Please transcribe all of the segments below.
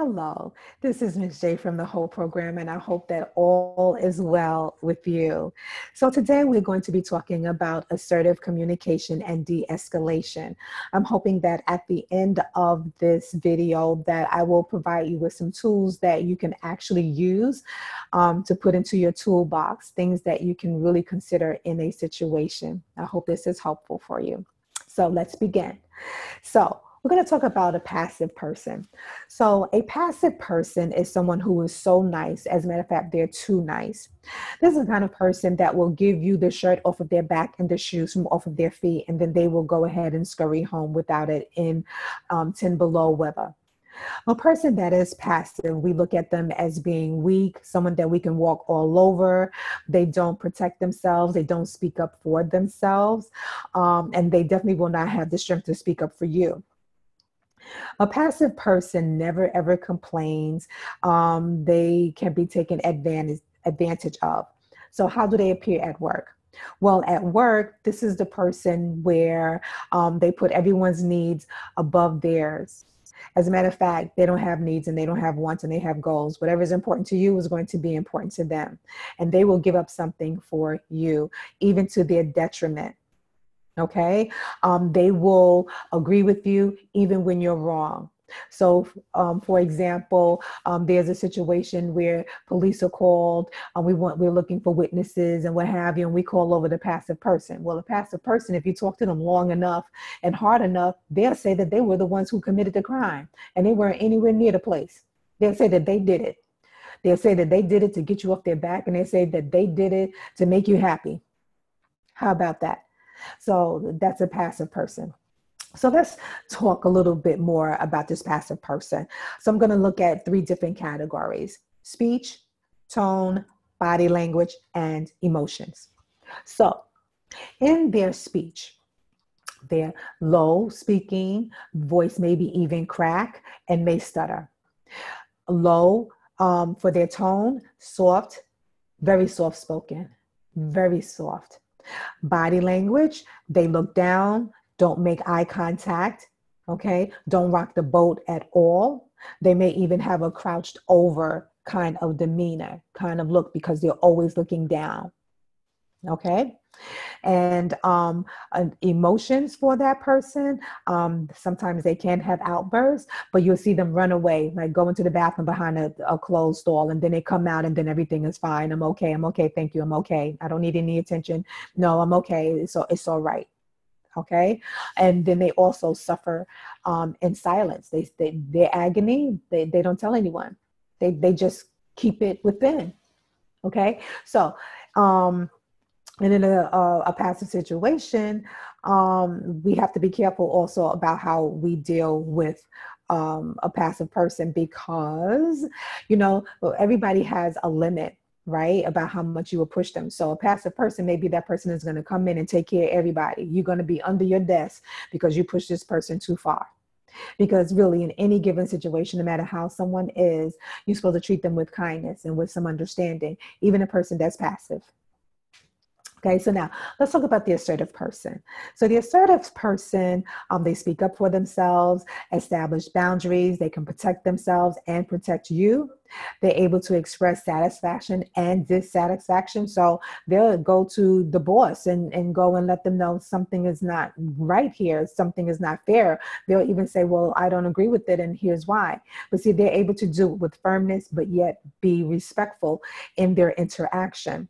Hello, this is Ms. J from the whole program, and I hope that all is well with you. So today we're going to be talking about assertive communication and de-escalation. I'm hoping that at the end of this video that I will provide you with some tools that you can actually use to put into your toolbox, things that you can really consider in a situation. I hope this is helpful for you. So let's begin. So we're going to talk about a passive person. So a passive person is someone who is so nice. As a matter of fact, they're too nice. This is the kind of person that will give you the shirt off of their back and the shoes from off of their feet, and then they will go ahead and scurry home without it in 10 below weather. A person that is passive, we look at them as being weak, someone that we can walk all over. They don't protect themselves. They don't speak up for themselves. And they definitely will not have the strength to speak up for you. A passive person never ever complains. They can be taken advantage of. So how do they appear at work? Well, at work, this is the person where they put everyone's needs above theirs. As a matter of fact, they don't have needs and they don't have wants and they have goals. Whatever is important to you is going to be important to them. And they will give up something for you, even to their detriment. Okay, they will agree with you even when you're wrong. So, for example, there's a situation where police are called. We're looking for witnesses and what have you, and we call over the passive person. Well, the passive person, if you talk to them long enough and hard enough, they'll say that they were the ones who committed the crime and they weren't anywhere near the place. They'll say that they did it. They'll say that they did it to get you off their back, and they say that they did it to make you happy. How about that? So that's a passive person. So let's talk a little bit more about this passive person. So I'm going to look at 3 different categories: speech, tone, body language, and emotions. So in their speech, they're low speaking, voice maybe even crack, and may stutter. Low for their tone, soft, very soft spoken, very soft. Body language, they look down, don't make eye contact, okay? Don't rock the boat at all. They may even have a crouched over kind of demeanor, kind of look, because they're always looking down, okay? And emotions for that person, sometimes they can have outbursts, but you'll see them run away, like go into the bathroom behind a closed stall, and then they come out and then everything is fine. I'm okay, thank you, I'm okay. I don't need any attention. No, I'm okay, so it's all right. Okay. And then they also suffer in silence. Their agony, they don't tell anyone. They just keep it within. Okay. So, and in a passive situation, we have to be careful also about how we deal with a passive person, because, everybody has a limit, right, about how much you will push them. So a passive person, maybe that person is going to come in and take care of everybody. You're going to be under your desk because you push this person too far. Because really, in any given situation, no matter how someone is, you're supposed to treat them with kindness and with some understanding, even a person that's passive. Okay, so now let's talk about the assertive person. So the assertive person, they speak up for themselves, establish boundaries, they can protect themselves and protect you. They're able to express satisfaction and dissatisfaction. So they'll go to the boss and go and let them know something is not right here, something is not fair. They'll even say, well, I don't agree with it, and here's why. But see, they're able to do it with firmness, but yet be respectful in their interaction.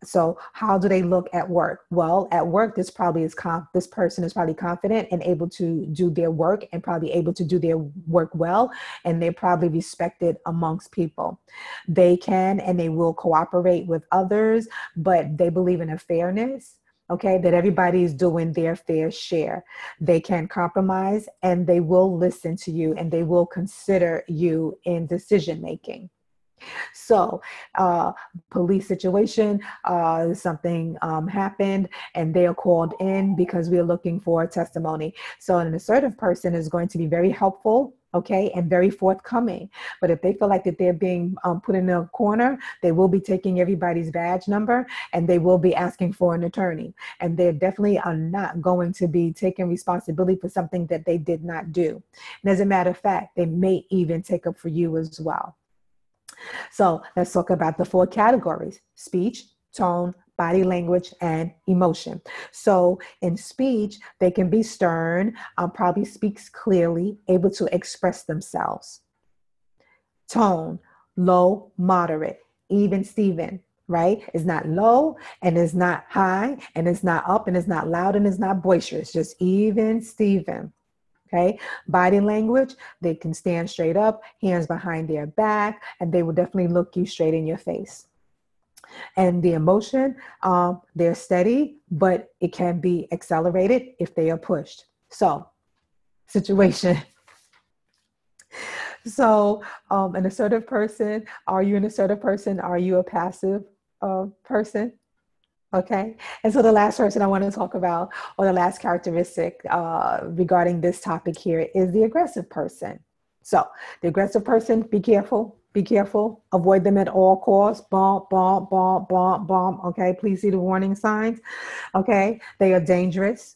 So how do they look at work? Well, at work, this person is probably confident and able to do their work and probably able to do their work well. And they're probably respected amongst people. They can and they will cooperate with others, but they believe in a fairness. Okay, that everybody is doing their fair share. They can compromise and they will listen to you and they will consider you in decision making. So, police situation, something happened and they are called in because we are looking for testimony. So an assertive person is going to be very helpful. okay, and very forthcoming. But if they feel like that they're being put in a corner, they will be taking everybody's badge number and they will be asking for an attorney. And they definitely are not going to be taking responsibility for something that they did not do. And as a matter of fact, they may even take up for you as well. So let's talk about the four categories: speech, tone, body language, and emotion. So in speech, they can be stern, probably speaks clearly, able to express themselves. Tone, low, moderate, even Steven, right? It's not low and it's not high and it's not up and it's not loud and it's not boisterous, just even Steven. Okay, body language, they can stand straight up, hands behind their back, and they will definitely look you straight in your face. And the emotion, they're steady, but it can be accelerated if they are pushed. So, situation. So, an assertive person, are you an assertive person? Are you a passive person? Okay. And so the last person I want to talk about, or the last characteristic regarding this topic here, is the aggressive person. So the aggressive person, be careful, be careful, avoid them at all costs. Bump, bump, bump, bump, bump. Okay. Please see the warning signs. Okay. They are dangerous,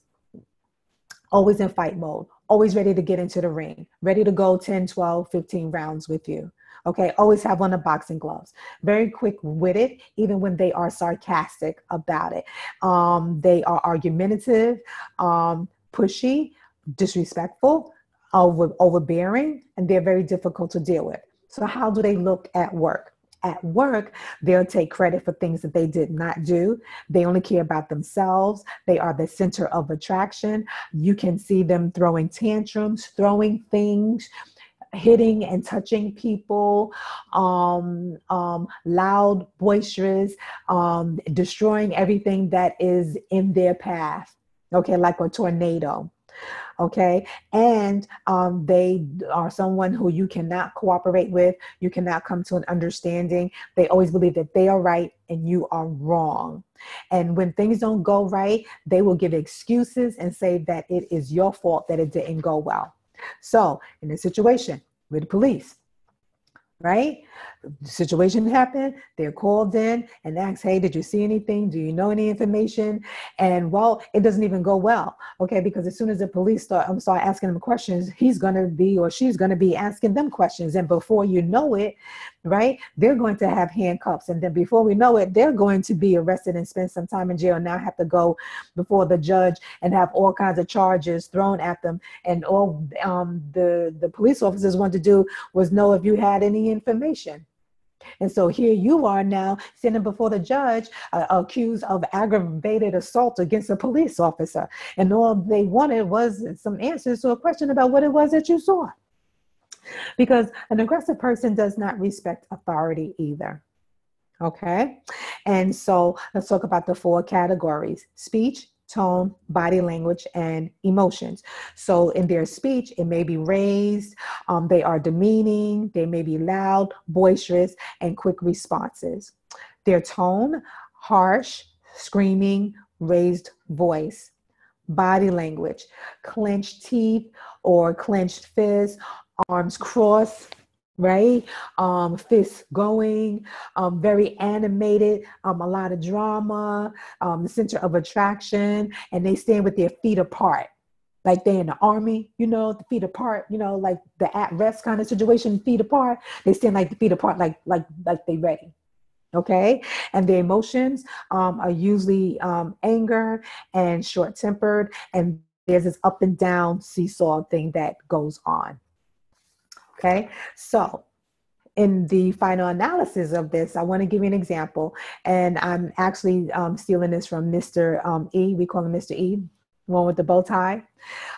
always in fight mode, always ready to get into the ring, ready to go 10, 12, 15 rounds with you. Okay, always have on the boxing gloves. Very quick witted, even when they are sarcastic about it. They are argumentative, pushy, disrespectful, overbearing, and they're very difficult to deal with. So how do they look at work? At work, they'll take credit for things that they did not do. They only care about themselves. They are the center of attraction. You can see them throwing tantrums, throwing things, hitting and touching people, loud, boisterous, destroying everything that is in their path. Okay, like a tornado. Okay, and they are someone who you cannot cooperate with. You cannot come to an understanding. They always believe that they are right and you are wrong. And when things don't go right, they will give excuses and say that it is your fault that it didn't go well. So in this situation with the police, right? The situation happened, they're called in and asked, hey, did you see anything? Do you know any information? And well, it doesn't even go well, okay? Because as soon as the police start asking them questions, he's going to be, or she's going to be asking them questions. And before you know it, right, they're going to have handcuffs. And then before we know it, they're going to be arrested and spend some time in jail. Now have to go before the judge and have all kinds of charges thrown at them. And all the police officers wanted to do was know if you had any information. And so here you are now standing before the judge, accused of aggravated assault against a police officer. And all they wanted was some answers to a question about what it was that you saw. Because an aggressive person does not respect authority either. Okay. And so let's talk about the four categories: speech, tone, body language, and emotions. So in their speech, it may be raised, they are demeaning, they may be loud, boisterous, and quick responses. Their tone, harsh, screaming, raised voice. Body language, clenched teeth or clenched fists, arms crossed, right? Fists going, very animated, a lot of drama, the center of attraction, and they stand with their feet apart. Like they're in the army, the feet apart, like the at rest kind of situation, feet apart. They stand like the feet apart, like they ready. Okay. And the emotions are usually anger and short tempered. And there's this up and down seesaw thing that goes on. Okay. So in the final analysis of this, I want to give you an example. And I'm actually stealing this from Mr. E. We call him Mr. E, one with the bow tie.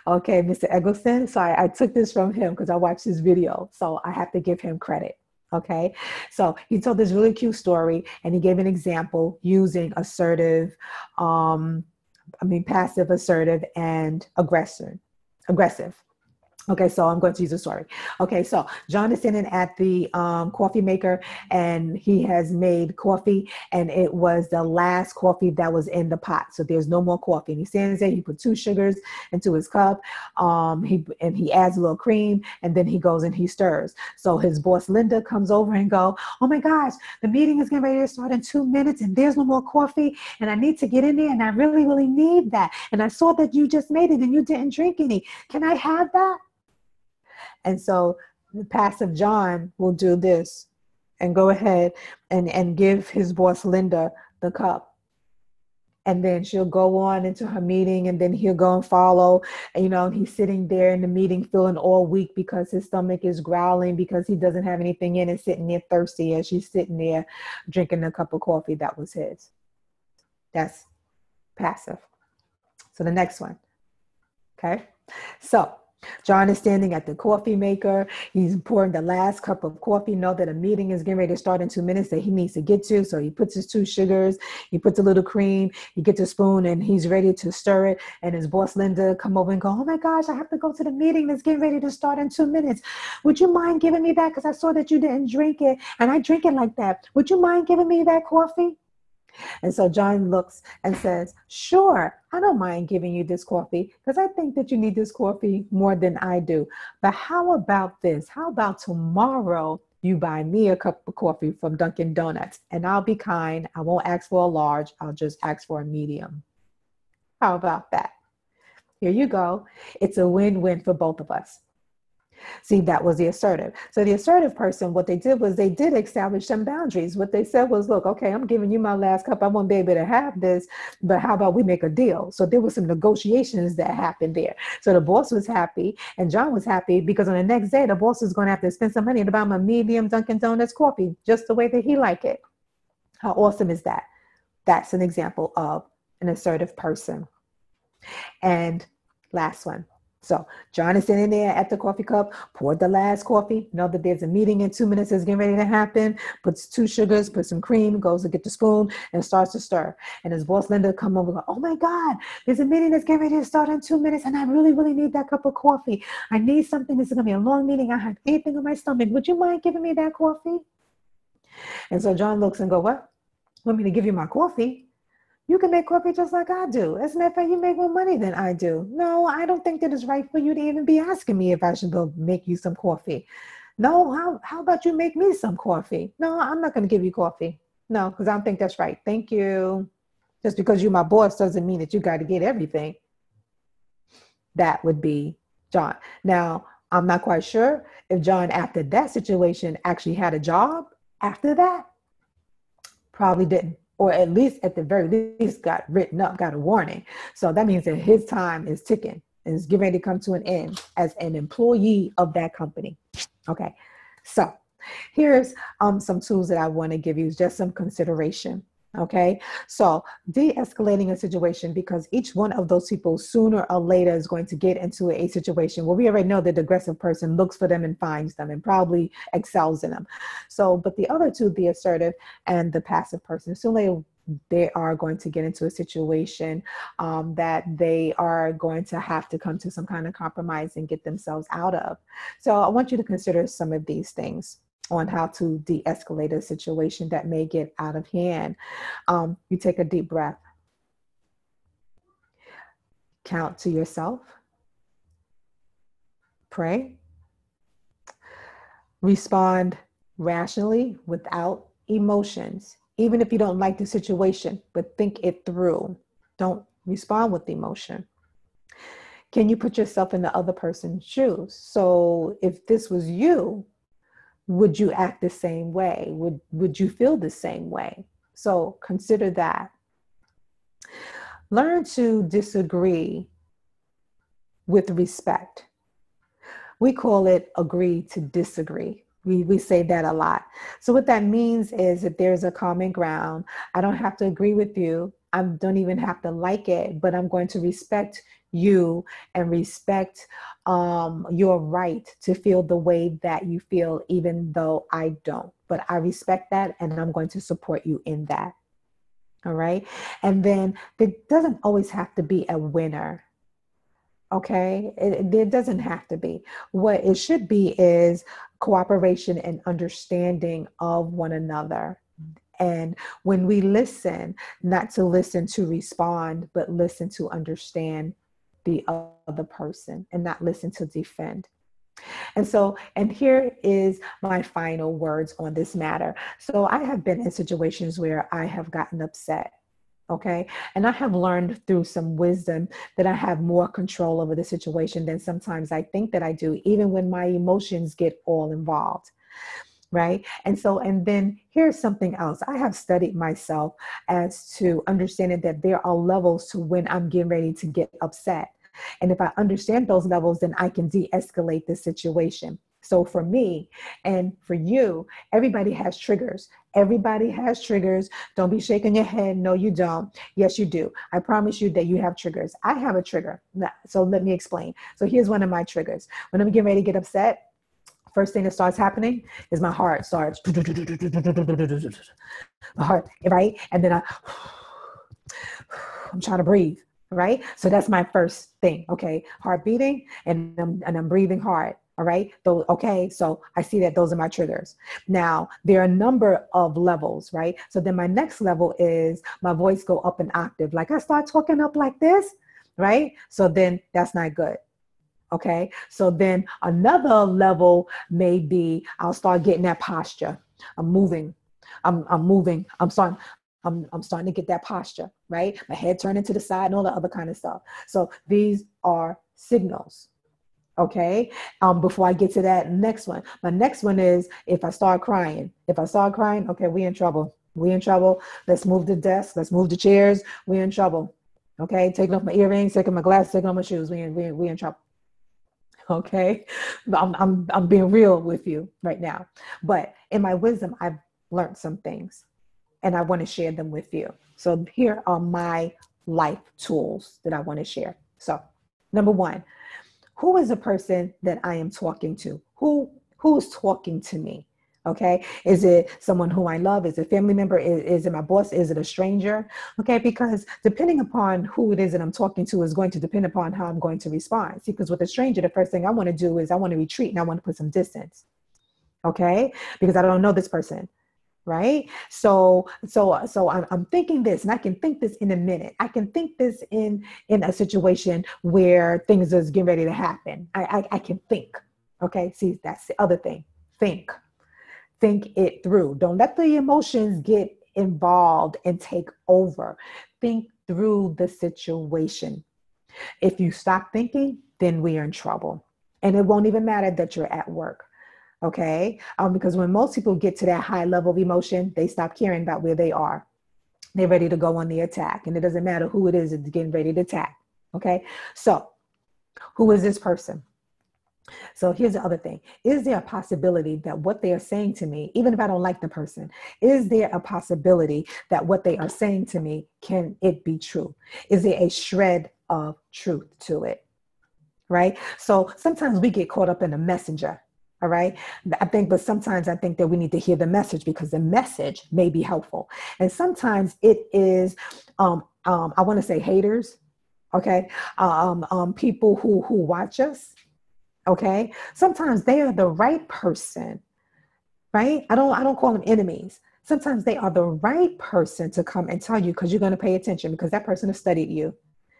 Okay, Mr. Eggleston. So I took this from him because I watched his video. So I have to give him credit. Okay, so he told this really cute story and he gave an example using assertive, passive, assertive, and aggressive. Okay, so I'm going to use a story. Okay, so John is sitting at the coffee maker and he has made coffee and it was the last coffee that was in the pot. So there's no more coffee. And he stands there, he put 2 sugars into his cup. He adds a little cream and then he goes and he stirs. So his boss Linda comes over and go, oh my gosh, the meeting is getting ready to start in 2 minutes and there's no more coffee and I need to get in there and I really, really need that. And I saw that you just made it and you didn't drink any. Can I have that? And so the passive John will do this and go ahead and give his boss Linda the cup. And then she'll go on into her meeting and then he'll go and follow. And, he's sitting there in the meeting feeling all weak because his stomach is growling because he doesn't have anything in it, sitting there thirsty as she's sitting there drinking a cup of coffee that was his. That's passive. So the next one. Okay. So John is standing at the coffee maker. He's pouring the last cup of coffee. Know that a meeting is getting ready to start in 2 minutes that he needs to get to. So he puts his 2 sugars, he puts a little cream, he gets a spoon and he's ready to stir it. And his boss, Linda, come over and go, oh my gosh, I have to go to the meeting that's getting ready to start in 2 minutes. Would you mind giving me that? Because I saw that you didn't drink it and I drink it like that. Would you mind giving me that coffee? And so John looks and says, sure, I don't mind giving you this coffee because I think that you need this coffee more than I do. But how about this? How about tomorrow you buy me a cup of coffee from Dunkin' Donuts and I'll be kind. I won't ask for a large. I'll just ask for a medium. How about that? Here you go. It's a win-win for both of us. See, that was the assertive. So the assertive person, what they did was they did establish some boundaries. What they said was, look, okay, I'm giving you my last cup. I won't be able to have this, but how about we make a deal? So there were some negotiations that happened there. So the boss was happy and John was happy because on the next day, the boss is going to have to spend some money to buy him a medium Dunkin' Donuts coffee, just the way that he liked it. How awesome is that? That's an example of an assertive person. And last one. So John is sitting there at the coffee cup, poured the last coffee, know that there's a meeting in 2 minutes that's getting ready to happen, puts 2 sugars, puts some cream, goes to get the spoon and starts to stir. And his boss Linda come over and go, oh my God, there's a meeting that's getting ready to start in 2 minutes and I really, really need that cup of coffee. I need something. This is going to be a long meeting. I have anything in my stomach. Would you mind giving me that coffee? And so John looks and go, what? Want me to give you my coffee? You can make coffee just like I do. As a matter of fact, you make more money than I do. No, I don't think that it's right for you to even be asking me if I should go make you some coffee. No, how about you make me some coffee? No, I'm not going to give you coffee. No, because I don't think that's right. Thank you. Just because you're my boss doesn't mean that you got to get everything. That would be John. Now, I'm not quite sure if John, after that situation, actually had a job after that. Probably didn't. Or at least at the very least got written up, got a warning. So that means that his time is ticking and is getting ready to come to an end as an employee of that company. Okay, so here's some tools that I want to give you, just some consideration. Okay, so de-escalating a situation, because each one of those people sooner or later is going to get into a situation where we already know that the aggressive person looks for them and finds them and probably excels in them. So, but the other two, the assertive and the passive person, sooner they are going to get into a situation that they are going to have to come to some kind of compromise and get themselves out of. So I want you to consider some of these things on how to de-escalate a situation that may get out of hand. You take a deep breath. Count to yourself. Pray. Respond rationally without emotions. Even if you don't like the situation, but think it through. Don't respond with emotion. Can you put yourself in the other person's shoes? So if this was you, would you act the same way? Would you feel the same way? So consider that. Learn to disagree with respect. We call it agree to disagree. We say that a lot. So what that means is that there's a common ground. I don't have to agree with you. I don't even have to like it, but I'm going to respect you and respect your right to feel the way that you feel, even though I don't. But I respect that and I'm going to support you in that. All right. And then there doesn't always have to be a winner. Okay, it doesn't have to be. What it should be is cooperation and understanding of one another. And when we listen, not to listen to respond, but listen to understand the other person and not listen to defend. And so, and here is my final words on this matter. So I have been in situations where I have gotten upset. Okay. And I have learned through some wisdom that I have more control over the situation than sometimes I think that I do, even when my emotions get all involved. Right. And so, and then here's something else. I have studied myself as to understanding that there are levels to when I'm getting ready to get upset. And if I understand those levels, then I can de-escalate the situation. So for me and for you, everybody has triggers. Everybody has triggers. Don't be shaking your head. No, you don't. Yes, you do. I promise you that you have triggers. I have a trigger. So let me explain. So here's one of my triggers. When I'm getting ready to get upset, first thing that starts happening is my heart starts, my heart, right? And then I'm trying to breathe, right? So that's my first thing. Okay, heart beating, and I'm breathing hard. All right. Okay. So I see that those are my triggers. Now there are a number of levels, right? So then my next level is my voice go up an octave. Like I start talking up like this, right? So then that's not good. Okay. So then another level may be I'll start getting that posture. I'm moving. I'm moving. I'm starting to get that posture, right? My head turning to the side and all the other kind of stuff. So these are signals. Okay. Before I get to that next one, my next one is if I start crying. If I start crying, okay, we in trouble. We in trouble. Let's move the desk. Let's move the chairs. We in trouble. Okay. Taking off my earrings, taking my glasses, taking off my shoes. We in trouble. Okay. I'm being real with you right now. But in my wisdom, I've learned some things and I want to share them with you. So here are my life tools that I want to share. So number one, who is the person that I am talking to? Who is talking to me? Okay. Is it someone who I love? Is it a family member? Is it my boss? Is it a stranger? Okay. Because depending upon who it is that I'm talking to is going to depend upon how I'm going to respond. See, because with a stranger, the first thing I want to do is I want to retreat and I want to put some distance. Okay. Because I don't know this person. Right. So I'm thinking this, and I can think this in a minute. I can think this in a situation where things is getting ready to happen. I can think. Okay. See, that's the other thing. Think it through. Don't let the emotions get involved and take over. Think through the situation. If you stop thinking, then we are in trouble. And it won't even matter that you're at work. Okay. Because when most people get to that high level of emotion, they stop caring about where they are. They're ready to go on the attack. And it doesn't matter who it is that's getting ready to attack. Okay. So who is this person? So here's the other thing. Is there a possibility that what they are saying to me, even if I don't like the person, is there a possibility that what they are saying to me, can it be true? Is there a shred of truth to it? Right? So sometimes we get caught up in the messenger. All right. But sometimes I think that we need to hear the message because the message may be helpful. And sometimes it is, I want to say haters. Okay. People who watch us. Okay. Sometimes they are the right person, right? I don't call them enemies. Sometimes they are the right person to come and tell you because you're going to pay attention because that person has studied you,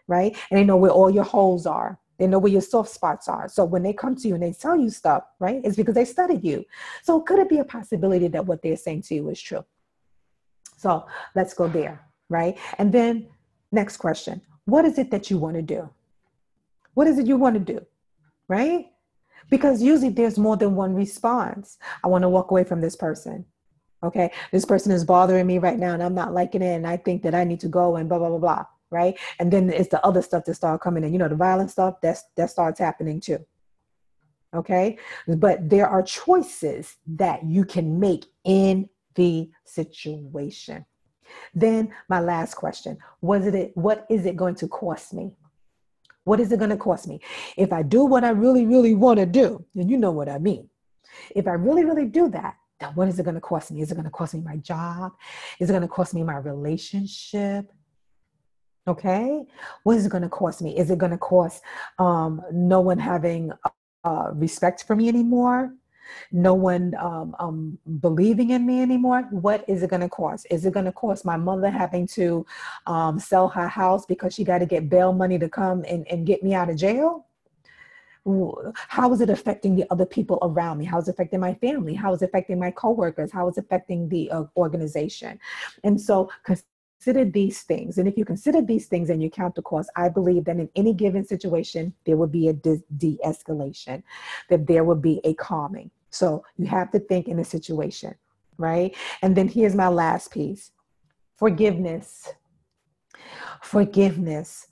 right? And they know where all your holes are. They know where your soft spots are. So when they come to you and they tell you stuff, right, it's because they studied you. So could it be a possibility that what they're saying to you is true? So let's go there, right? And then next question, what is it that you want to do? What is it you want to do, right? Because usually there's more than one response. I want to walk away from this person. Okay, this person is bothering me right now and I'm not liking it. And I think that I need to go and blah, blah, blah, blah. Right. And then it's the other stuff that start coming in, the violent stuff that starts happening too. Okay. But there are choices that you can make in the situation. Then my last question, what is it going to cost me? What is it going to cost me? If I do what I really, really want to do, and you know what I mean. If I really, really do that, then what is it going to cost me? Is it going to cost me my job? Is it going to cost me my relationship? Okay. What is it going to cost me? Is it going to cost no one having respect for me anymore? No one believing in me anymore? What is it going to cost? Is it going to cost my mother having to sell her house because she got to get bail money to come and get me out of jail? How is it affecting the other people around me? How is it affecting my family? How is it affecting my coworkers? How is it affecting the organization? And so consider these things. And if you consider these things and you count the cost, I believe that in any given situation, there will be a de-escalation, that there will be a calming. So you have to think in a situation, right? And then here's my last piece: forgiveness. Forgiveness.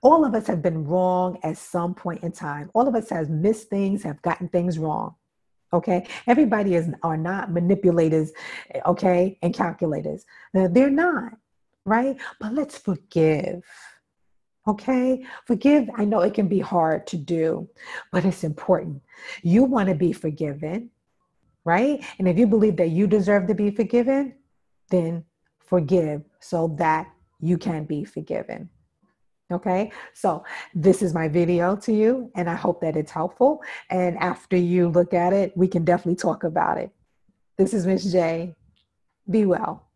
All of us have been wrong at some point in time. All of us have missed things, have gotten things wrong. Okay. Everybody are not manipulators, okay, and calculators. They're not, right? But let's forgive. Okay. Forgive. I know it can be hard to do, but it's important. You want to be forgiven, right? And if you believe that you deserve to be forgiven, then forgive so that you can be forgiven. Okay, so this is my video to you, and I hope that it's helpful. And after you look at it, we can definitely talk about it. This is Miss J. Be well.